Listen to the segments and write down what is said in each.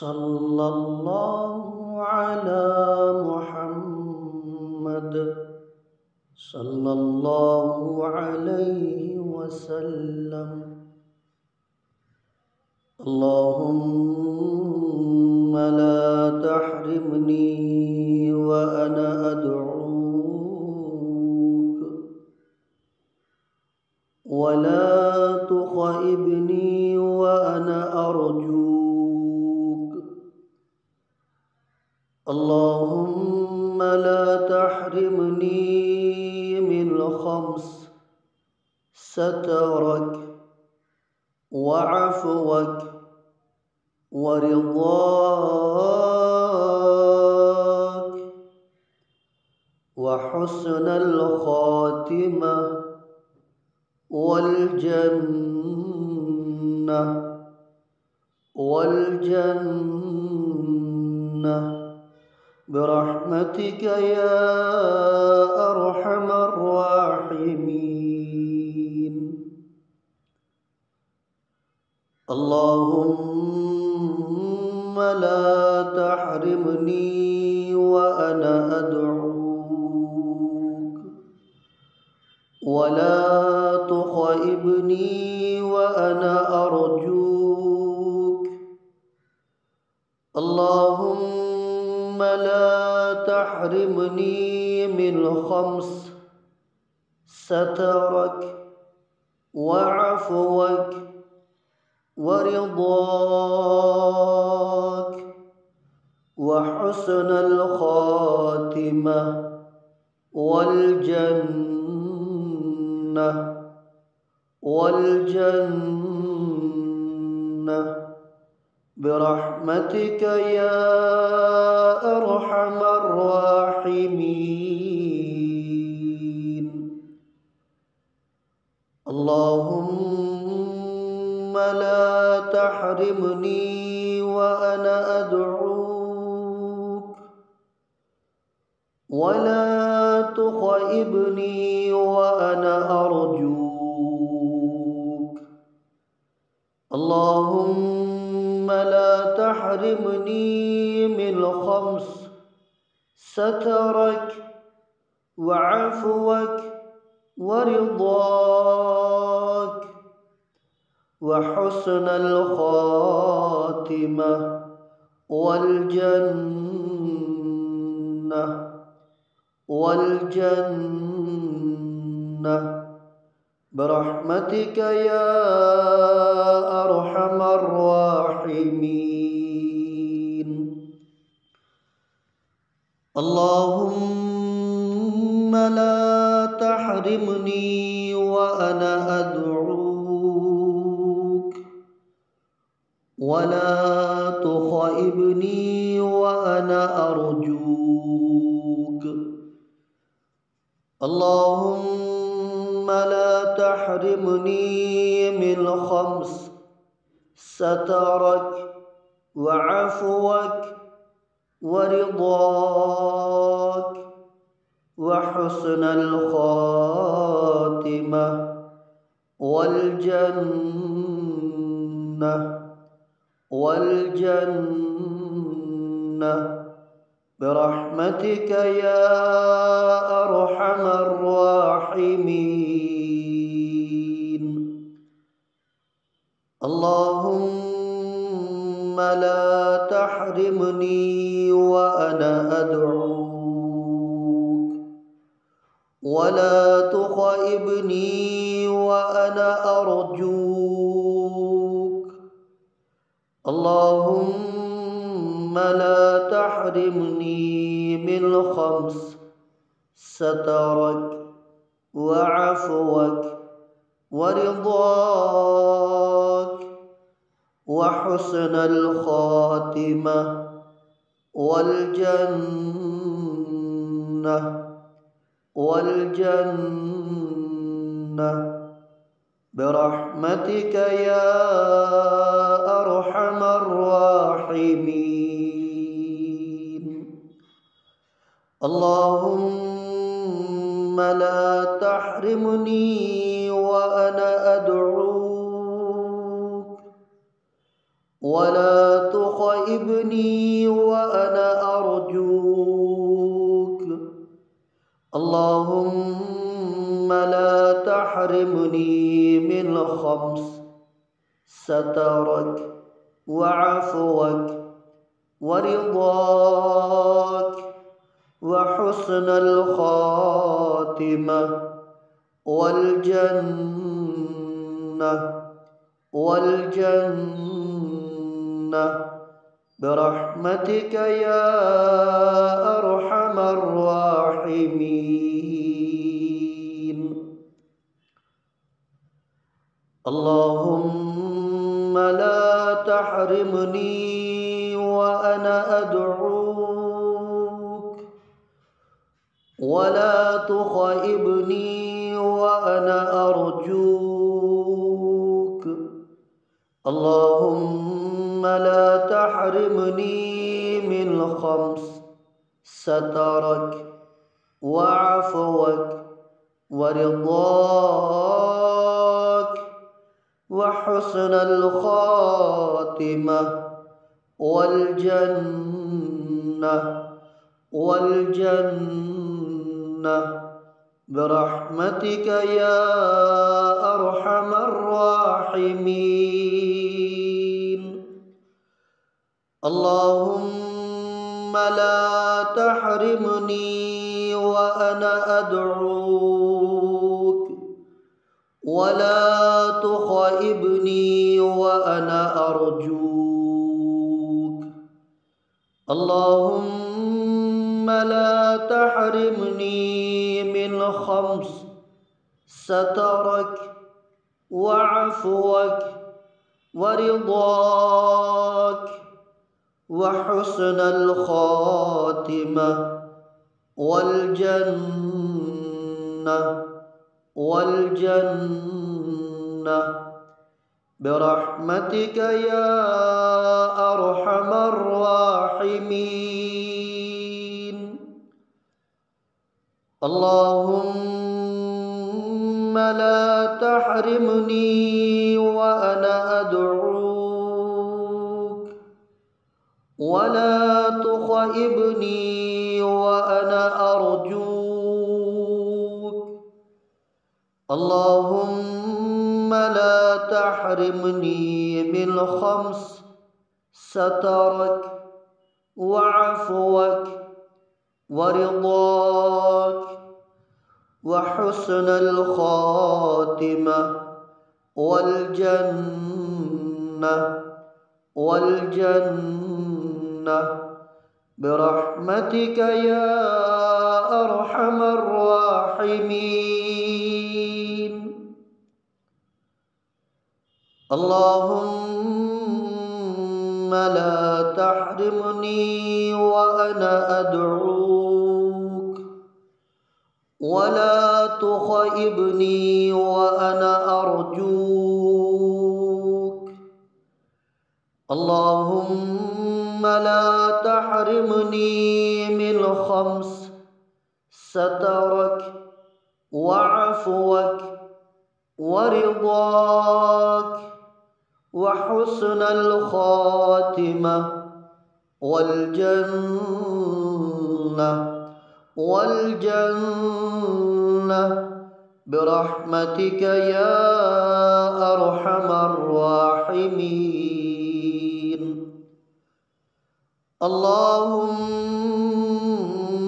صلى الله على محمد صلى الله عليه وسلم. اللهم لا تحرمني وأنا أدعوك، ولا تخيبني وأنا أرجوك. اللهم لا تحرمني من خمس: سترك وعفوك ورضاك وحسن الخاتمة والجنة برحمتك يا أرحم الراحمين. اللهم لا تحرمني وأنا أدعوك، ولا تخيبني وأنا أرجوك. اللهم لا تحرمني من خمس: سترك وعفوك ورضاك وحسن الخاتمة والجنة برحمتك يا أرحم الراحمين. اللهم لا تحرمني وأنا أدعوك، ولا تخيبني وأنا أرجوك. اللهم لا تحرمني من خمس: سترك وعفوك ورضاك وحسن الخاتمة والجنة برحمتك يا أرحم الراحمين. اللهم لا تحرمني وأنا أدعوك، ولا تخيبني وأنا أرجوك. اللهم لا تحرمني من خمس: سترك وعفوك ورضاك وحسن الخاتمة والجنة برحمتك يا أرحم الراحمين. اللهم لا تحرمني وأنا أدعوك، ولا تخيبني وأنا أرجوك. اللهم لا تحرمني من خمس: سترك وعفوك ورضاك وحسن الخاتمة والجنة برحمتك يا أرحم الراحمين. اللهم لا تحرمني وأنا أدعوك، ولا تخيبني وأنا أرجوك. اللهم لا تحرمني من خمس: سترك وعفوك ورضاك وحسن الخاتمة والجنة برحمتك يا أرحم الراحمين. اللهم لا تحرمني وأنا أدعوك، ولا تخيبني وأنا أرجوك. اللهم لا تحرمني من خمس: سترك وعفوك ورضاك وحسن الخاتمة والجنة برحمتك يا أرحم الراحمين. اللهم لا تحرمني وأنا أدعوك، ولا تخيبني وأنا أرجوك. اللهم لا تحرمني من خمس: سترك وعفوك ورضاك وحسن الخاتمة والجنة برحمتك يا أرحم الراحمين. اللهم لا تحرمني وأنا أدعوك، ولا تخيبني وأنا أرجوك. اللهم لا تحرمني من خمس: سترك وعفوك ورضاك وحسن الخاتمة والجنة برحمتك يا أرحم الراحمين. اللهم لا تحرمني وأنا أدعوك، ولا تخيبني وأنا أرجوك. اللهم لا تحرمني من خمس: سترك وعفوك ورضاك وحسن الخاتمة والجنة برحمتك يا أرحم الراحمين. اللهم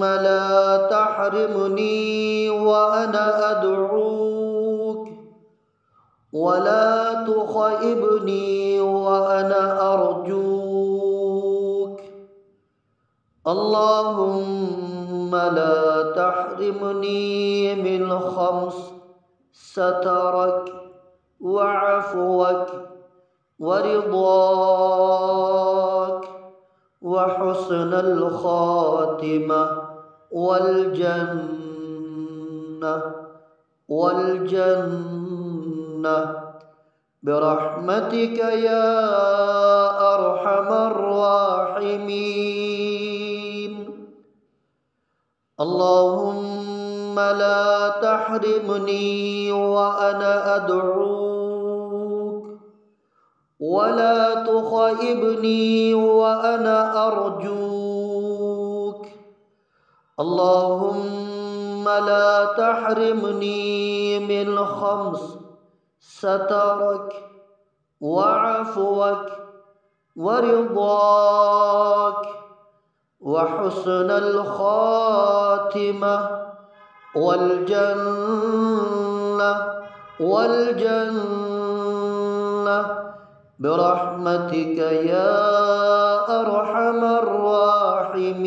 لا تحرمني وأنا أدعوك، ولا تخيبني وأنا أرجوك. اللهم لا تحرمني من خمس: سترك وعفوك ورضاك وحسن الخاتمة والجنة برحمتك يا أرحم الراحمين. اللهم لا تحرمني وأنا أدعوك، ولا تخيبني وأنا أرجوك اللهم لا تحرمني من خمس سترك وعفوك ورضاك وحسن الخاتمة والجنة برحمتك يا أرحم الراحمين.